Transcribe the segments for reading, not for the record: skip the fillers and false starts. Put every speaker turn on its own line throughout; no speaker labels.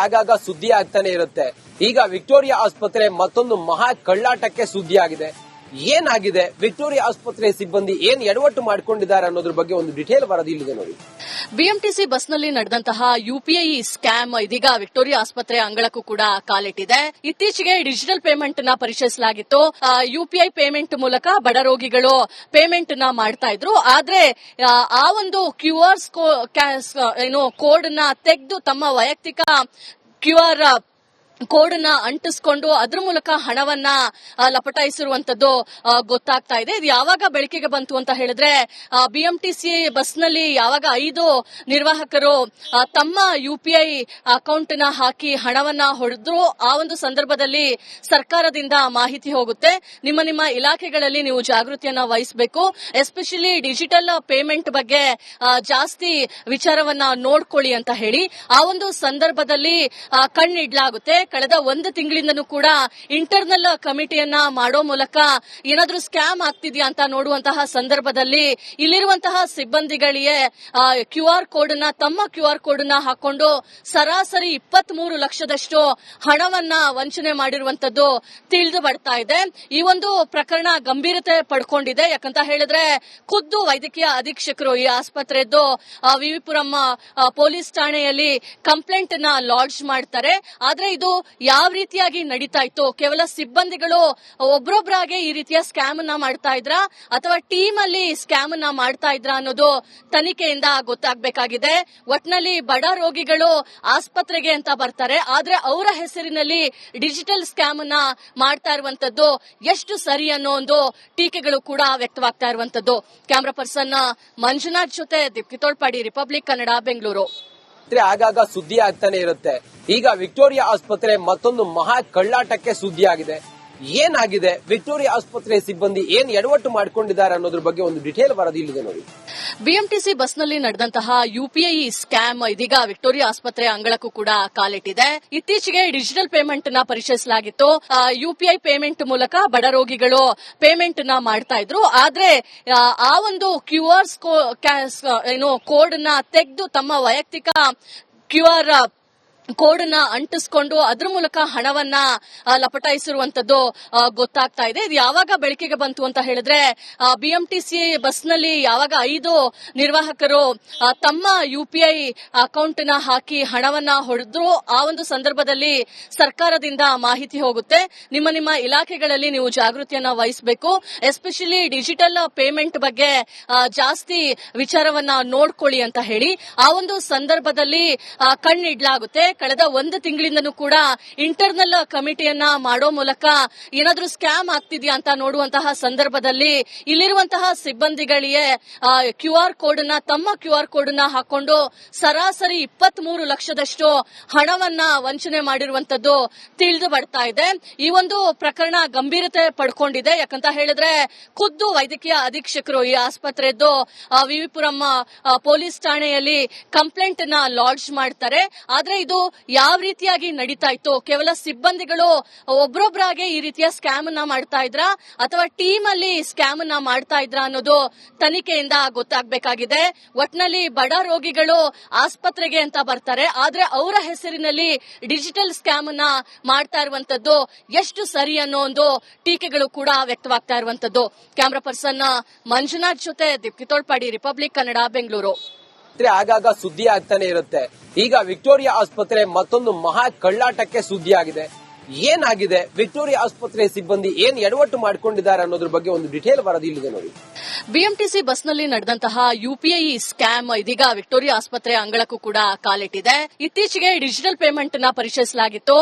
ಆಗಾಗ ಸುದ್ದಿ ಆಗ್ತಾನೆ ಇರುತ್ತೆ. ಈಗ ವಿಕ್ಟೋರಿಯಾ ಆಸ್ಪತ್ರೆ ಮತ್ತೊಂದು ಮಹಾ ಕಳ್ಳಾಟಕ್ಕೆ ಸುದ್ದಿ ಆಗಿದೆ. ಏನಾಗಿದೆ, ವಿಕ್ಟೋರಿಯಾ ಆಸ್ಪತ್ರೆ ಸಿಬ್ಬಂದಿ ಏನ್ ಎಡವಟ್ಟು ಮಾಡಿಕೊಂಡಿದ್ದಾರೆ ಅನ್ನೋದ್ರ ಬಗ್ಗೆ ಒಂದು ಡಿಟೇಲ್ ವರದಿ ಇಲ್ಲಿದೆ ನೋಡಿ.
ಬಿಎಂಟಿಸಿ ಬಸ್ನಲ್ಲಿ ನಡೆದಂತಹ ಯುಪಿಐ ಸ್ಕ್ಯಾಮ್ ಇದೀಗ ವಿಕ್ಟೋರಿಯಾ ಆಸ್ಪತ್ರೆ ಅಂಗಳಕ್ಕೂ ಕೂಡ ಕಾಲಿಟ್ಟಿದೆ. ಇತ್ತೀಚೆಗೆ ಡಿಜಿಟಲ್ ಪೇಮೆಂಟ್ ನ ಪರಿಚಯಿಸಲಾಗಿತ್ತು. ಯುಪಿಐ ಪೇಮೆಂಟ್ ಮೂಲಕ ಬಡ ರೋಗಿಗಳು ಪೇಮೆಂಟ್ ನ ಮಾಡ್ತಾ ಇದ್ರು. ಆದ್ರೆ ಆ ಒಂದು ಕ್ಯೂಆರ್ ಕೋಡ್ ನ ತೆಗೆದು ತಮ್ಮ ವೈಯಕ್ತಿಕ ಕ್ಯೂಆರ್ ಕೋಡ್ ನ ಅಂಟಿಸಿಕೊಂಡು ಅದ್ರ ಮೂಲಕ ಹಣವನ್ನ ಲಪಟಾಯಿಸಿರುವಂತದ್ದು ಗೊತ್ತಾಗ್ತಾ ಇದೆ. ಇದು ಯಾವಾಗ ಬೆಳಕಿಗೆ ಬಂತು ಅಂತ ಹೇಳಿದ್ರೆ, ಬಿಎಂಟಿಸಿ ಬಸ್ನಲ್ಲಿ ಯಾವಾಗ 5 ನಿರ್ವಾಹಕರು ತಮ್ಮ ಯುಪಿಐ ಅಕೌಂಟ್ ನ ಹಾಕಿ ಹಣವನ್ನ ಹೊಡೆದ್ರು, ಆ ಒಂದು ಸಂದರ್ಭದಲ್ಲಿ ಸರ್ಕಾರದಿಂದ ಮಾಹಿತಿ ಹೋಗುತ್ತೆ. ನಿಮ್ಮ ಇಲಾಖೆಗಳಲ್ಲಿ ನೀವು ಜಾಗೃತಿಯನ್ನ ವಹಿಸಬೇಕು, ಎಸ್ಪೆಷಲಿ ಡಿಜಿಟಲ್ ಪೇಮೆಂಟ್ ಬಗ್ಗೆ ಜಾಸ್ತಿ ವಿಚಾರವನ್ನ ನೋಡ್ಕೊಳ್ಳಿ ಅಂತ ಹೇಳಿ ಆ ಒಂದು ಸಂದರ್ಭದಲ್ಲಿ ಕಣ್ಣಿಡ್ಲಾಗುತ್ತೆ. ಕಳೆದ 1 ತಿಂಗಳಿಂದನೂ ಕೂಡ ಇಂಟರ್ನಲ್ ಕಮಿಟಿಯನ್ನ ಮಾಡೋ ಮೂಲಕ ಏನಾದ್ರೂ ಸ್ಕ್ಯಾಮ್ ಆಗ್ತಿದ್ಯಾ ಅಂತ ನೋಡುವಂತಹ ಸಂದರ್ಭದಲ್ಲಿ ಇಲ್ಲಿರುವಂತಹ ಸಿಬ್ಬಂದಿಗಳಿಗೆ ಕ್ಯೂಆರ್ ಕೋಡ್ ನ ತಮ್ಮ ಕ್ಯೂಆರ್ ಕೋಡ್ ನ ಹಾಕೊಂಡು ಸರಾಸರಿ 23 ಲಕ್ಷದಷ್ಟು ಹಣವನ್ನ ವಂಚನೆ ಮಾಡಿರುವಂತದ್ದು ತಿಳಿದು ಬರ್ತಾ ಇದೆ. ಈ ಒಂದು ಪ್ರಕರಣ ಗಂಭೀರತೆ ಪಡ್ಕೊಂಡಿದೆ. ಯಾಕಂತ ಹೇಳಿದ್ರೆ ಖುದ್ದು ವೈದ್ಯಕೀಯ ಅಧೀಕ್ಷಕರು ಈ ಆಸ್ಪತ್ರೆದ್ದು ವಿವಿಪುರಂ ಪೊಲೀಸ್ ಠಾಣೆಯಲ್ಲಿ ಕಂಪ್ಲೇಂಟ್ ನ ಲಾಡ್ಜ್ ಮಾಡ್ತಾರೆ. ಆದ್ರೆ ಇದು ಯಾವ ರೀತಿಯಾಗಿ ನಡೀತಾ ಇತ್ತು, ಕೇವಲ ಸಿಬ್ಬಂದಿಗಳು ಒಬ್ರೊಬ್ರಾಗೆ ಈ ರೀತಿಯ ಸ್ಕ್ಯಾಮ್ ಅನ್ನ ಮಾಡ್ತಾ ಇದ್ರ ಅಥವಾ ಟೀಮ್ ಅಲ್ಲಿ ಸ್ಕ್ಯಾಮ್ ಅನ್ನ ಮಾಡ್ತಾ ಇದ್ರ ಅನ್ನೋದು ತನಿಖೆಯಿಂದ ಗೊತ್ತಾಗಬೇಕಾಗಿದೆ. ಒಟ್ನಲ್ಲಿ ಬಡ ರೋಗಿಗಳು ಆಸ್ಪತ್ರೆಗೆ ಅಂತ ಬರ್ತಾರೆ, ಆದ್ರೆ ಅವರ ಹೆಸರಿನಲ್ಲಿ ಡಿಜಿಟಲ್ ಸ್ಕ್ಯಾಮ್ ಅನ್ನ ಮಾಡ್ತಾ ಇರುವಂತದ್ದು ಎಷ್ಟು ಸರಿ ಅನ್ನೋ ಒಂದು ಟೀಕೆಗಳು ಕೂಡ ವ್ಯಕ್ತವಾಗ್ತಾ ಇರುವಂತದ್ದು. ಕ್ಯಾಮರಾ ಪರ್ಸನ್ ಮಂಜುನಾಥ್ ಜೊತೆ ದೀಪ್ತಿ ತೋಳ್ಪಾಡಿ, ರಿಪಬ್ಲಿಕ್ ಕನ್ನಡ, ಬೆಂಗಳೂರು.
ಆಗಾಗ ಸುದ್ದಿ ಆಗ್ತಾನೆ ಇರುತ್ತೆ. ಈಗ ವಿಕ್ಟೋರಿಯಾ ಆಸ್ಪತ್ರೆ ಮತ್ತೊಂದು ಮಹಾ ಕಳ್ಳಾಟಕ್ಕೆ ಸುದ್ದಿ ಆಗಿದೆ. ಏನಾಗಿದೆ, ವಿಕ್ಟೋರಿಯಾ ಆಸ್ಪತ್ರೆ ಸಿಬ್ಬಂದಿ ಏನ್ ಎಡವಟ್ಟು ಮಾಡಿಕೊಂಡಿದ್ದಾರೆ ಅನ್ನೋದ್ರ ಬಗ್ಗೆ ಒಂದು ಡಿಟೇಲ್ ವರದಿ ಇಲ್ಲಿದೆ ನೋಡಿ.
ಬಿಎಂಟಿಸಿ ಬಸ್ನಲ್ಲಿ ನಡೆದಂತಹ ಯುಪಿಐ ಸ್ಕ್ಯಾಮ್ ಇದೀಗ ವಿಕ್ಟೋರಿಯಾ ಆಸ್ಪತ್ರೆ ಅಂಗಳಕ್ಕೂ ಕೂಡ ಕಾಲಿಟ್ಟಿದೆ. ಇತ್ತೀಚೆಗೆ ಡಿಜಿಟಲ್ ಪೇಮೆಂಟ್ ನ ಪರಿಚಯಿಸಲಾಗಿತ್ತು. ಯುಪಿಐ ಪೇಮೆಂಟ್ ಮೂಲಕ ಬಡ ರೋಗಿಗಳು ಪೇಮೆಂಟ್ ನ ಮಾಡ್ತಾ ಇದ್ರು. ಆದ್ರೆ ಆ ಒಂದು ಕ್ಯೂಆರ್ ಕೋಡ್ ನ ತೆಗೆದು ತಮ್ಮ ವೈಯಕ್ತಿಕ ಕ್ಯೂಆರ್ ಕೋಡ್ ನ ಅಂಟಿಸಿಕೊಂಡು ಅದ್ರ ಮೂಲಕ ಹಣವನ್ನ ಲಪಟಾಯಿಸಿರುವಂತದ್ದು ಗೊತ್ತಾಗ್ತಾ ಇದೆ. ಇದು ಯಾವಾಗ ಬೆಳಕಿಗೆ ಬಂತು ಅಂತ ಹೇಳಿದ್ರೆ, ಬಿಎಂಟಿಸಿ ಬಸ್ನಲ್ಲಿ ಯಾವಾಗ 5 ನಿರ್ವಾಹಕರು ತಮ್ಮ ಯುಪಿಐ ಅಕೌಂಟ್ ನ ಹಾಕಿ ಹಣವನ್ನ ಹೊಡೆದ್ರು, ಆ ಒಂದು ಸಂದರ್ಭದಲ್ಲಿ ಸರ್ಕಾರದಿಂದ ಮಾಹಿತಿ ಹೋಗುತ್ತೆ. ನಿಮ್ಮ ಇಲಾಖೆಗಳಲ್ಲಿ ನೀವು ಜಾಗೃತಿಯನ್ನ ವಹಿಸಬೇಕು, ಎಸ್ಪೆಷಲಿ ಡಿಜಿಟಲ್ ಪೇಮೆಂಟ್ ಬಗ್ಗೆ ಜಾಸ್ತಿ ವಿಚಾರವನ್ನ ನೋಡ್ಕೊಳ್ಳಿ ಅಂತ ಹೇಳಿ ಆ ಒಂದು ಸಂದರ್ಭದಲ್ಲಿ ಕಣ್ಣಿಡ್ಲಾಗುತ್ತೆ. ಕಳೆದ 1 ತಿಂಗಳಿಂದನೂ ಕೂಡ ಇಂಟರ್ನಲ್ ಕಮಿಟಿಯನ್ನ ಮಾಡೋ ಮೂಲಕ ಏನಾದ್ರೂ ಸ್ಕ್ಯಾಮ್ ಆಗ್ತಿದ್ಯಾ ಅಂತ ನೋಡುವಂತಹ ಸಂದರ್ಭದಲ್ಲಿ ಇಲ್ಲಿರುವಂತಹ ಸಿಬ್ಬಂದಿಗಳಿಗೆ ಕ್ಯೂಆರ್ ಕೋಡ್ ನ ತಮ್ಮ ಕ್ಯೂಆರ್ ಕೋಡ್ ನ ಹಾಕೊಂಡು ಸರಾಸರಿ 23 ಲಕ್ಷದಷ್ಟು ಹಣವನ್ನ ವಂಚನೆ ಮಾಡಿರುವಂತದ್ದು ತಿಳಿದು ಬರ್ತಾ ಇದೆ. ಈ ಒಂದು ಪ್ರಕರಣ ಗಂಭೀರತೆ ಪಡ್ಕೊಂಡಿದೆ. ಯಾಕಂತ ಹೇಳಿದ್ರೆ ಖುದ್ದು ವೈದ್ಯಕೀಯ ಅಧೀಕ್ಷಕರು ಈ ಆಸ್ಪತ್ರೆದ್ದು ವಿವಿಪುರಂ ಪೊಲೀಸ್ ಠಾಣೆಯಲ್ಲಿ ಕಂಪ್ಲೇಂಟ್ ನ ಲಾಡ್ಜ್ ಮಾಡ್ತಾರೆ. ಆದ್ರೆ ಇದು ಯಾವ ರೀತಿಯಾಗಿ ನಡೀತಾ ಇತ್ತು, ಕೇವಲ ಸಿಬ್ಬಂದಿಗಳು ಒಬ್ರೊಬ್ರಾಗೆ ಈ ರೀತಿಯ ಸ್ಕ್ಯಾಮ್ ಅನ್ನ ಮಾಡ್ತಾ ಇದ್ರ ಅಥವಾ ಟೀಮ್ ಅಲ್ಲಿ ಸ್ಕ್ಯಾಮ್ ಅನ್ನ ಮಾಡ್ತಾ ಇದ್ರ ಅನ್ನೋದು ತನಿಖೆಯಿಂದ ಗೊತ್ತಾಗಬೇಕಾಗಿದೆ. ಒಟ್ನಲ್ಲಿ ಬಡ ರೋಗಿಗಳು ಆಸ್ಪತ್ರೆಗೆ ಅಂತ ಬರ್ತಾರೆ, ಆದ್ರೆ ಅವರ ಹೆಸರಿನಲ್ಲಿ ಡಿಜಿಟಲ್ ಸ್ಕ್ಯಾಮ್ ಅನ್ನ ಮಾಡ್ತಾ ಇರುವಂತದ್ದು ಎಷ್ಟು ಸರಿ ಅನ್ನೋ ಒಂದು ಟೀಕೆಗಳು ಕೂಡ ವ್ಯಕ್ತವಾಗ್ತಾ ಇರುವಂತದ್ದು. ಕ್ಯಾಮರಾ ಪರ್ಸನ್ ಮಂಜುನಾಥ್ ಜೊತೆ ದೀಪ್ತಿ ತೋಳ್ಪಾಡಿ, ರಿಪಬ್ಲಿಕ್ ಕನ್ನಡ, ಬೆಂಗಳೂರು.
ಆಗಾಗ ಸುದ್ದಿ ಆಗ್ತಾನೆ ಇರುತ್ತೆ. ಈಗ ವಿಕ್ಟೋರಿಯಾ ಆಸ್ಪತ್ರೆ ಮತ್ತೊಂದು ಮಹಾ ಕಳ್ಳಾಟಕ್ಕೆ ಸುದ್ದಿ ಆಗಿದೆ. ಏನಾಗಿದೆ, ವಿಕ್ಟೋರಿಯಾ ಆಸ್ಪತ್ರೆ ಸಿಬ್ಬಂದಿ ಏನ್ ಎಡವಟ್ಟು ಮಾಡಿಕೊಂಡಿದ್ದಾರೆ ಅನ್ನೋದ್ರ ಬಗ್ಗೆ ಒಂದು ಡಿಟೇಲ್ ವರದಿ ಇಲ್ಲಿದೆ ನೋಡಿ.
ಬಿಎಂಟಿಸಿ ಬಸ್ನಲ್ಲಿ ನಡೆದಂತಹ ಯುಪಿಐ ಸ್ಕ್ಯಾಮ್ ಇದೀಗ ವಿಕ್ಟೋರಿಯಾ ಆಸ್ಪತ್ರೆ ಅಂಗಳಕ್ಕೂ ಕೂಡ ಕಾಲಿಟ್ಟಿದೆ. ಇತ್ತೀಚೆಗೆ ಡಿಜಿಟಲ್ ಪೇಮೆಂಟ್ ನ ಪರಿಚಯಿಸಲಾಗಿತ್ತು.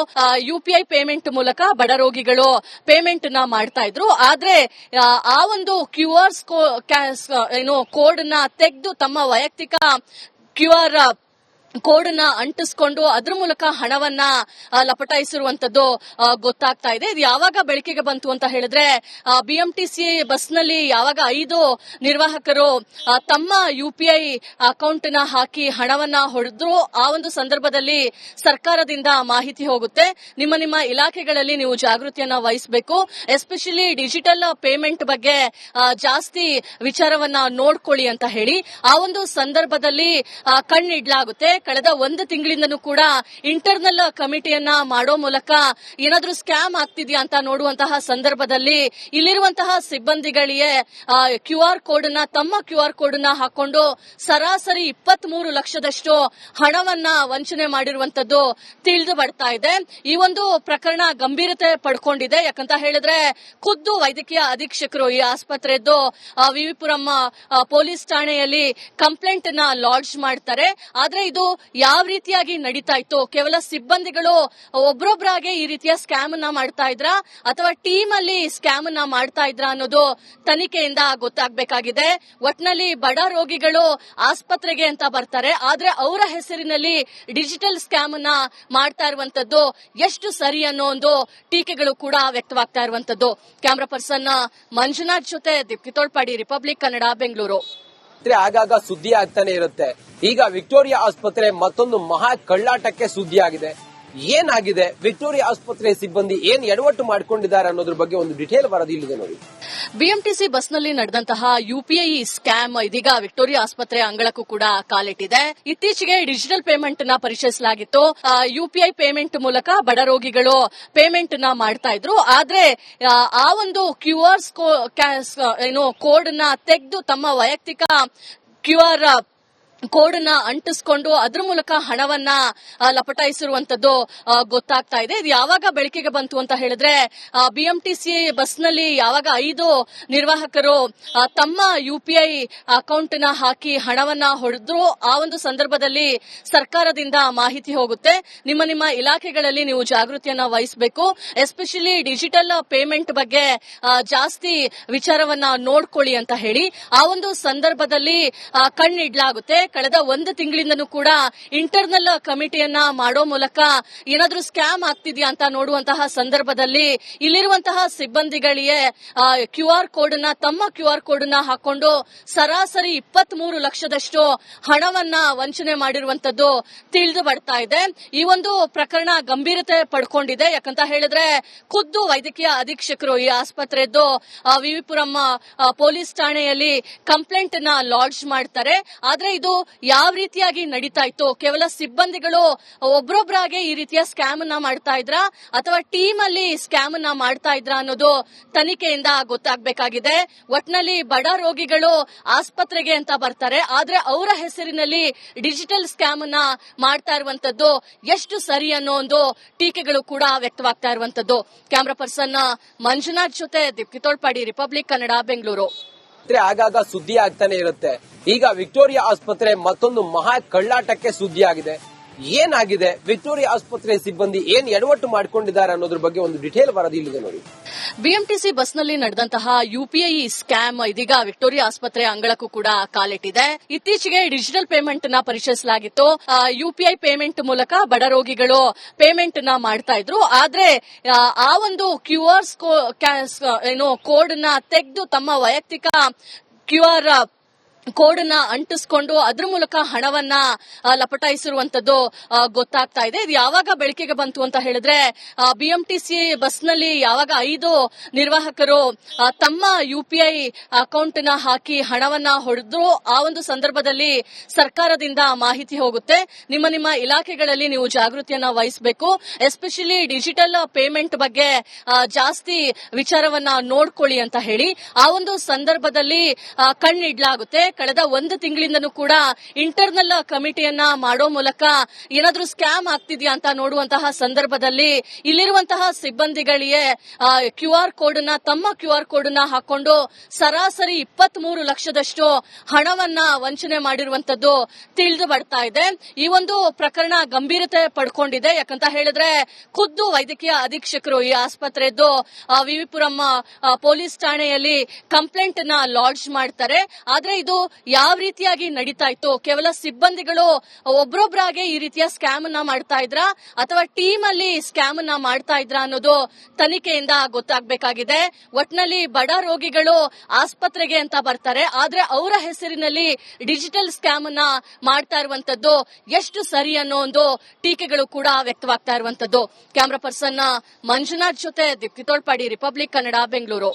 ಯುಪಿಐ ಪೇಮೆಂಟ್ ಮೂಲಕ ಬಡ ರೋಗಿಗಳು ಪೇಮೆಂಟ್ ನ ಮಾಡ್ತಾ ಇದ್ರು. ಆದ್ರೆ ಆ ಒಂದು ಕ್ಯೂಆರ್ ಕೋಡ್ ನ ತೆಗೆದು ತಮ್ಮ ವೈಯಕ್ತಿಕ ಕ್ಯೂಆರ್ ಕೋಡ್ ನ ಅಂಟಿಸಿಕೊಂಡು ಅದ್ರ ಮೂಲಕ ಹಣವನ್ನ ಲಪಟಾಯಿಸಿರುವಂತದ್ದು ಗೊತ್ತಾಗ್ತಾ ಇದೆ. ಇದು ಯಾವಾಗ ಬೆಳಕಿಗೆ ಬಂತು ಅಂತ ಹೇಳಿದ್ರೆ, ಬಿಎಂಟಿಸಿ ಬಸ್ನಲ್ಲಿ ಯಾವಾಗ 5 ನಿರ್ವಾಹಕರು ತಮ್ಮ ಯುಪಿಐ ಅಕೌಂಟ್ ನ ಹಾಕಿ ಹಣವನ್ನ ಹೊಡೆದ್ರು, ಆ ಒಂದು ಸಂದರ್ಭದಲ್ಲಿ ಸರ್ಕಾರದಿಂದ ಮಾಹಿತಿ ಹೋಗುತ್ತೆ. ನಿಮ್ಮ ಇಲಾಖೆಗಳಲ್ಲಿ ನೀವು ಜಾಗೃತಿಯನ್ನ ವಹಿಸಬೇಕು, ಎಸ್ಪೆಷಲಿ ಡಿಜಿಟಲ್ ಪೇಮೆಂಟ್ ಬಗ್ಗೆ ಜಾಸ್ತಿ ವಿಚಾರವನ್ನ ನೋಡ್ಕೊಳ್ಳಿ ಅಂತ ಹೇಳಿ ಆ ಒಂದು ಸಂದರ್ಭದಲ್ಲಿ ಕಣ್ಣಿಡ್ಲಾಗುತ್ತೆ. ಕಳೆದ ಒಂದು ತಿಂಗಳಿಂದನೂ ಕೂಡ ಇಂಟರ್ನಲ್ ಕಮಿಟಿಯನ್ನ ಮಾಡೋ ಮೂಲಕ ಏನಾದ್ರೂ ಸ್ಕ್ಯಾಮ್ ಆಗ್ತಿದ್ಯಾ ಅಂತ ನೋಡುವಂತಹ ಸಂದರ್ಭದಲ್ಲಿ ಇಲ್ಲಿರುವಂತಹ ಸಿಬ್ಬಂದಿಗಳಿಗೆ QR ಕೋಡ್ ಅನ್ನ ತಮ್ಮ QR ಕೋಡ್ ಅನ್ನ ಹಾಕೊಂಡು ಸರಾಸರಿ 23 ಲಕ್ಷದಷ್ಟು ಹಣವನ್ನ ವಂಚನೆ ಮಾಡಿರುವಂತದ್ದು ತಿಳಿದು ಬರ್ತಾ ಇದೆ. ಈ ಒಂದು ಪ್ರಕರಣ ಗಂಭೀರತೆ ಪಡ್ಕೊಂಡಿದೆ. ಯಾಕಂತ ಹೇಳಿದ್ರೆ ಖುದ್ದು ವೈದ್ಯಕೀಯ ಅಧೀಕ್ಷಕರು ಈ ಆಸ್ಪತ್ರೆದ್ದು ವಿವಿಪುರಂ ಪೊಲೀಸ್ ಠಾಣೆಯಲ್ಲಿ ಕಂಪ್ಲೇಂಟ್ ನ ಲಾಡ್ಜ್ ಮಾಡ್ತಾರೆ. ಆದ್ರೆ ಇದು ಯಾವ ರೀತಿಯಾಗಿ ನಡೀತಾ ಇತ್ತು, ಕೇವಲ ಸಿಬ್ಬಂದಿಗಳು ಒಬ್ರೊಬ್ರಾಗೆ ಈ ರೀತಿಯ ಸ್ಕ್ಯಾಮ್ ಅನ್ನ ಮಾಡ್ತಾ ಇದ್ರ ಅಥವಾ ಟೀಮ್ ಅಲ್ಲಿ ಸ್ಕ್ಯಾಮ್ ಅನ್ನ ಮಾಡ್ತಾ ಇದ್ರ ಅನ್ನೋದು ತನಿಖೆಯಿಂದ ಗೊತ್ತಾಗಬೇಕಾಗಿದೆ. ಒಟ್ನಲ್ಲಿ ಬಡ ರೋಗಿಗಳು ಆಸ್ಪತ್ರೆಗೆ ಅಂತ ಬರ್ತಾರೆ, ಆದ್ರೆ ಅವರ ಹೆಸರಿನಲ್ಲಿ ಡಿಜಿಟಲ್ ಸ್ಕ್ಯಾಮ್ ಅನ್ನ ಮಾಡ್ತಾ ಇರುವಂತದ್ದು ಎಷ್ಟು ಸರಿ ಅನ್ನೋ ಒಂದು ಟೀಕೆಗಳು ಕೂಡ ವ್ಯಕ್ತವಾಗ್ತಾ ಇರುವಂತದ್ದು. ಕ್ಯಾಮರಾ ಪರ್ಸನ್ ಮಂಜುನಾಥ್ ಜೊತೆ ದೀಪ್ತಿ ತೋಳ್ಪಾಡಿ, ರಿಪಬ್ಲಿಕ್ ಕನ್ನಡ, ಬೆಂಗಳೂರು.
ಆಗಾಗ ಸುದ್ದಿ ಆಗ್ತಾನೆ ಇರುತ್ತೆ. ಈಗ ವಿಕ್ಟೋರಿಯಾ ಆಸ್ಪತ್ರೆ ಮತ್ತೊಂದು ಮಹಾ ಕಳ್ಳಾಟಕ್ಕೆ ಸುದ್ದಿ ಆಗಿದೆ. ಏನಾಗಿದೆ, ವಿಕ್ಟೋರಿಯಾ ಆಸ್ಪತ್ರೆ ಸಿಬ್ಬಂದಿ ಏನ್ ಎಡವಟ್ಟು ಮಾಡ್ಕೊಂಡಿದ್ದಾರೆ ಅನ್ನೋದ್ರ ಬಗ್ಗೆ ಒಂದು ಡಿಟೇಲ್ ವರದಿ ಇಲ್ಲಿದೆ ನೋಡಿ.
ಬಿಎಂಟಿಸಿ ಬಸ್ನಲ್ಲಿ ನಡೆದಂತಹ UPI ಸ್ಕ್ಯಾಮ್ ಇದೀಗ ವಿಕ್ಟೋರಿಯಾ ಆಸ್ಪತ್ರೆ ಅಂಗಳಕ್ಕೂ ಕೂಡ ಕಾಲಿಟ್ಟಿದೆ. ಇತ್ತೀಚೆಗೆ ಡಿಜಿಟಲ್ ಪೇಮೆಂಟ್ ನ ಪರಿಚಯಿಸಲಾಗಿತ್ತು. UPI ಪೇಮೆಂಟ್ ಮೂಲಕ ಬಡ ರೋಗಿಗಳು ಪೇಮೆಂಟ್ ನ ಮಾಡ್ತಾ ಇದ್ರು. ಆದ್ರೆ ಆ ಒಂದು QR ಕೋಡ್ ನ ತೆಗೆದು ತಮ್ಮ ವೈಯಕ್ತಿಕ QR ಕೋಡ್ ನ ಅಂಟಿಸಿಕೊಂಡು ಅದ್ರ ಮೂಲಕ ಹಣವನ್ನ ಲಪಟಾಯಿಸಿರುವಂತದ್ದು ಗೊತ್ತಾಗ್ತಾ ಇದೆ. ಇದು ಯಾವಾಗ ಬೆಳಕಿಗೆ ಬಂತು ಅಂತ ಹೇಳಿದ್ರೆ ಬಿಎಂಟಿಸಿ ಬಸ್ನಲ್ಲಿ ಯಾವಾಗ 5 ನಿರ್ವಾಹಕರು ತಮ್ಮ UPI ಅಕೌಂಟ್ ನ ಹಾಕಿ ಹಣವನ್ನ ಹೊಡೆದ್ರು, ಆ ಒಂದು ಸಂದರ್ಭದಲ್ಲಿ ಸರ್ಕಾರದಿಂದ ಮಾಹಿತಿ ಹೋಗುತ್ತೆ. ನಿಮ್ಮ ಇಲಾಖೆಗಳಲ್ಲಿ ನೀವು ಜಾಗೃತಿಯನ್ನ ವಹಿಸಬೇಕು, ಎಸ್ಪೆಷಲಿ ಡಿಜಿಟಲ್ ಪೇಮೆಂಟ್ ಬಗ್ಗೆ ಜಾಸ್ತಿ ವಿಚಾರವನ್ನ ನೋಡ್ಕೊಳ್ಳಿ ಅಂತ ಹೇಳಿ ಆ ಒಂದು ಸಂದರ್ಭದಲ್ಲಿ ಕಣ್ಣಿಡ್ಲಾಗುತ್ತೆ. ಕಳೆದ ಒಂದು ತಿಂಗಳಿಂದನೂ ಕೂಡ ಇಂಟರ್ನಲ್ ಕಮಿಟಿಯನ್ನ ಮಾಡೋ ಮೂಲಕ ಏನಾದ್ರೂ ಸ್ಕ್ಯಾಮ್ ಆಗ್ತಿದ್ಯಾ ಅಂತ ನೋಡುವಂತಹ ಸಂದರ್ಭದಲ್ಲಿ ಇಲ್ಲಿರುವಂತಹ ಸಿಬ್ಬಂದಿಗಳಿಗೆ QR ಕೋಡ್ ಅನ್ನ ತಮ್ಮ QR ಕೋಡ್ ಅನ್ನ ಹಾಕೊಂಡು ಸರಾಸರಿ 23 ಲಕ್ಷದಷ್ಟು ಹಣವನ್ನ ವಂಚನೆ ಮಾಡಿರುವಂತದ್ದು ತಿಳಿದು ಬರ್ತಾ ಇದೆ. ಈ ಒಂದು ಪ್ರಕರಣ ಗಂಭೀರತೆ ಪಡ್ಕೊಂಡಿದೆ. ಯಾಕಂತ ಹೇಳಿದ್ರೆ ಖುದ್ದು ವೈದ್ಯಕೀಯ ಅಧೀಕ್ಷಕರು ಈ ಆಸ್ಪತ್ರೆದ್ದು ವಿವಿಪುರಂ ಪೊಲೀಸ್ ಠಾಣೆಯಲ್ಲಿ ಕಂಪ್ಲೇಂಟ್ ನ ಲಾಡ್ಜ್ ಮಾಡ್ತಾರೆ. ಆದ್ರೆ ಇದು ಯಾವ ರೀತಿಯಾಗಿ ನಡೀತಾ ಇತ್ತು, ಕೇವಲ ಸಿಬ್ಬಂದಿಗಳು ಒಬ್ರೊಬ್ರಾಗೆ ಈ ರೀತಿಯ ಸ್ಕ್ಯಾಮ್ ಅನ್ನ ಮಾಡ್ತಾ ಇದ್ರ ಅಥವಾ ಟೀಮ್ ಅಲ್ಲಿ ಸ್ಕ್ಯಾಮ್ ಅನ್ನ ಮಾಡ್ತಾ ಇದ್ರ ಅನ್ನೋದು ತನಿಖೆಯಿಂದ ಗೊತ್ತಾಗಬೇಕಾಗಿದೆ. ಒಟ್ನಲ್ಲಿ ಬಡ ರೋಗಿಗಳು ಆಸ್ಪತ್ರೆಗೆ ಅಂತ ಬರ್ತಾರೆ, ಆದ್ರೆ ಅವರ ಹೆಸರಿನಲ್ಲಿ ಡಿಜಿಟಲ್ ಸ್ಕ್ಯಾಮ್ ಅನ್ನ ಮಾಡ್ತಾ ಇರುವಂತದ್ದು ಎಷ್ಟು ಸರಿ ಅನ್ನೋ ಒಂದು ಟೀಕೆಗಳು ಕೂಡ ವ್ಯಕ್ತವಾಗ್ತಾ ಇರುವಂತದ್ದು. ಕ್ಯಾಮರಾ ಪರ್ಸನ್ ಮಂಜುನಾಥ್ ಜೊತೆ ದೀಪ್ತಿ ತೋಳ್ಪಾಡಿ, ರಿಪಬ್ಲಿಕ್ ಕನ್ನಡ, ಬೆಂಗಳೂರು.
ಆಗಾಗ ಸುದ್ದಿ ಆಗ್ತಾನೆ ಇರುತ್ತೆ. ಈಗ ವಿಕ್ಟೋರಿಯಾ ಆಸ್ಪತ್ರೆ ಮತ್ತೊಂದು ಮಹಾ ಕಳ್ಳಾಟಕ್ಕೆ ಸುದ್ದಿ ಆಗಿದೆ. ಏನಾಗಿದೆ, ವಿಕ್ಟೋರಿಯಾ ಆಸ್ಪತ್ರೆ ಸಿಬ್ಬಂದಿ ಏನ್ ಎಡವಟ್ಟು ಮಾಡ್ಕೊಂಡಿದ್ದಾರೆ ಅನ್ನೋದ್ರ ಬಗ್ಗೆ ಒಂದು ಡಿಟೇಲ್ ವರದಿ ಇಲ್ಲಿದೆ ನೋಡಿ.
ಬಿಎಂಟಿಸಿ ಬಸ್ನಲ್ಲಿ ನಡೆದಂತಹ UPI ಸ್ಕ್ಯಾಮ್ ಇದೀಗ ವಿಕ್ಟೋರಿಯಾ ಆಸ್ಪತ್ರೆ ಅಂಗಳಕ್ಕೂ ಕೂಡ ಕಾಲಿಟ್ಟಿದೆ. ಇತ್ತೀಚೆಗೆ ಡಿಜಿಟಲ್ ಪೇಮೆಂಟ್ ನ ಪರಿಚಯಿಸಲಾಗಿತ್ತು. UPI ಪೇಮೆಂಟ್ ಮೂಲಕ ಬಡ ರೋಗಿಗಳು ಪೇಮೆಂಟ್ ನ ಮಾಡ್ತಾ ಇದ್ರು. ಆದ್ರೆ ಆ ಒಂದು QR ಕೋಡ್ ನ ತೆಗೆದು ತಮ್ಮ ವೈಯಕ್ತಿಕ QR ಕೋಡ್ ನ ಅಂಟಿಸಿಕೊಂಡು ಅದ್ರ ಮೂಲಕ ಹಣವನ್ನ ಲಪಟಾಯಿಸಿರುವಂತದ್ದು ಗೊತ್ತಾಗ್ತಾ ಇದೆ. ಇದು ಯಾವಾಗ ಬೆಳಕಿಗೆ ಬಂತು ಅಂತ ಹೇಳಿದ್ರೆ ಬಿಎಂಟಿಸಿ ಬಸ್ನಲ್ಲಿ ಯಾವಾಗ 5 ನಿರ್ವಾಹಕರು ತಮ್ಮ UPI ಅಕೌಂಟ್ ನ ಹಾಕಿ ಹಣವನ್ನ ಹೊಡೆದ್ರು, ಆ ಒಂದು ಸಂದರ್ಭದಲ್ಲಿ ಸರ್ಕಾರದಿಂದ ಮಾಹಿತಿ ಹೋಗುತ್ತೆ. ನಿಮ್ಮ ಇಲಾಖೆಗಳಲ್ಲಿ ನೀವು ಜಾಗೃತಿಯನ್ನ ವಹಿಸಬೇಕು, ಎಸ್ಪೆಷಲಿ ಡಿಜಿಟಲ್ ಪೇಮೆಂಟ್ ಬಗ್ಗೆ ಜಾಸ್ತಿ ವಿಚಾರವನ್ನ ನೋಡ್ಕೊಳ್ಳಿ ಅಂತ ಹೇಳಿ ಆ ಒಂದು ಸಂದರ್ಭದಲ್ಲಿ ಕಣ್ಣಿಡ್ಲಾಗುತ್ತೆ. ಕಳೆದ ಒಂದು ತಿಂಗಳಿಂದನೂ ಕೂಡ ಇಂಟರ್ನಲ್ ಕಮಿಟಿಯನ್ನ ಮಾಡೋ ಮೂಲಕ ಏನಾದ್ರೂ ಸ್ಕ್ಯಾಮ್ ಆಗ್ತಿದ್ಯಾ ಅಂತ ನೋಡುವಂತಹ ಸಂದರ್ಭದಲ್ಲಿ ಇಲ್ಲಿರುವಂತಹ ಸಿಬ್ಬಂದಿಗಳಿಗೆ QR ಕೋಡ್ ಅನ್ನ ತಮ್ಮ QR ಕೋಡ್ ಅನ್ನ ಹಾಕೊಂಡು ಸರಾಸರಿ 23 ಲಕ್ಷದಷ್ಟು ಹಣವನ್ನ ವಂಚನೆ ಮಾಡಿರುವಂತದ್ದು ತಿಳಿದು ಬರ್ತಾ ಇದೆ. ಈ ಒಂದು ಪ್ರಕರಣ ಗಂಭೀರತೆ ಪಡ್ಕೊಂಡಿದೆ. ಯಾಕಂತ ಹೇಳಿದ್ರೆ ಖುದ್ದು ವೈದ್ಯಕೀಯ ಅಧೀಕ್ಷಕರು ಈ ಆಸ್ಪತ್ರೆದ್ದು ವಿವಿಪುರಂ ಪೊಲೀಸ್ ಠಾಣೆಯಲ್ಲಿ ಕಂಪ್ಲೇಂಟ್ ನ ಲಾಡ್ಜ್ ಮಾಡ್ತಾರೆ. ಆದ್ರೆ ಇದು ಯಾವ ರೀತಿಯಾಗಿ ನಡೀತಾ ಇತ್ತು, ಕೇವಲ ಸಿಬ್ಬಂದಿಗಳು ಒಬ್ರೊಬ್ರಾಗೆ ಈ ರೀತಿಯ ಸ್ಕ್ಯಾಮ್ ಅನ್ನ ಮಾಡ್ತಾ ಇದ್ರ ಅಥವಾ ಟೀಮ್ ಅಲ್ಲಿ ಸ್ಕ್ಯಾಮ್ ಅನ್ನ ಮಾಡ್ತಾ ಇದ್ರ ಅನ್ನೋದು ತನಿಖೆಯಿಂದ ಗೊತ್ತಾಗಬೇಕಾಗಿದೆ. ಒಟ್ನಲ್ಲಿ ಬಡ ರೋಗಿಗಳು ಆಸ್ಪತ್ರೆಗೆ ಅಂತ ಬರ್ತಾರೆ, ಆದ್ರೆ ಅವರ ಹೆಸರಿನಲ್ಲಿ ಡಿಜಿಟಲ್ ಸ್ಕ್ಯಾಮ್ ಅನ್ನ ಮಾಡ್ತಾ ಇರುವಂತದ್ದು ಎಷ್ಟು ಸರಿ ಅನ್ನೋ ಒಂದು ಟೀಕೆಗಳು ಕೂಡ ವ್ಯಕ್ತವಾಗ್ತಾ ಇರುವಂತದ್ದು. ಕ್ಯಾಮರಾ ಪರ್ಸನ್ ಮಂಜುನಾಥ್ ಜೊತೆ ದೀಪ್ತಿ ತೋಳ್ಪಾಡಿ, ರಿಪಬ್ಲಿಕ್ ಕನ್ನಡ, ಬೆಂಗಳೂರು.